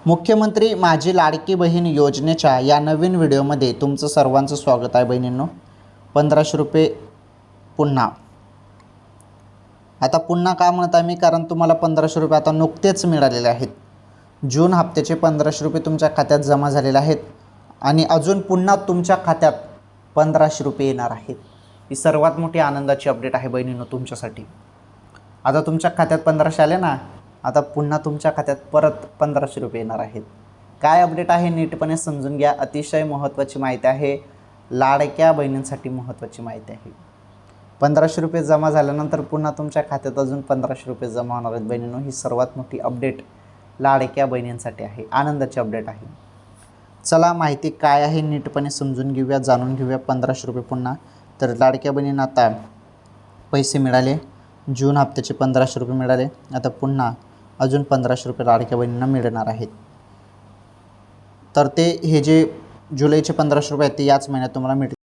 मुख्यमंत्री माझी लाडकी बहीण योजनेच्या या नवीन व्हिडिओमध्ये तुमचं सर्वांचं स्वागत आहे बहिणींनो. 1500 रुपये पुन्हा. आता पुन्हा का म्हणत आहे मी, कारण तुम्हाला 1500 रुपये आता नुकतेच मिळालेले आहेत. जून हप्त्याचे 1500 रुपये तुमच्या खात्यात जमा झालेले आहेत आणि अजून पुन्हा तुमच्या खात्यात 1500 रुपये येणार आहेत. ही सर्वात मोठी आनंदाची अपडेट आहे बहिणींनो तुमच्यासाठी. आता तुमच्या खात्यात 1500 आले ना, आता पुन्हा तुमच्या खात्यात परत 1500 रुपये येणार आहेत. काय अपडेट आहे नीटपणे समजून घ्या. अतिशय महत्त्वाची माहिती आहे, लाडक्या बहिणींसाठी महत्त्वाची माहिती आहे. 1500 रुपये जमा झाल्यानंतर पुन्हा तुमच्या खात्यात अजून 1500 रुपये जमा होणार आहेत बहिणींनो. ही सर्वात मोठी अपडेट लाडक्या बहिणींसाठी आहे, आनंदाची अपडेट आहे. चला माहिती काय आहे नीटपणे समजून घेऊया, जाणून घेऊया. 1500 रुपये पुन्हा. तर लाडक्या बहिणींना आता पैसे मिळाले, जून हप्त्याचे 1500 रुपये मिळाले. आता पुन्हा अजून 1500 रुपये लाडक्या बहिणींना मिळणार आहेत. तर हे जे जुलैचे 1500 रुपये आहेत ते याच महिन्यात तुम्हाला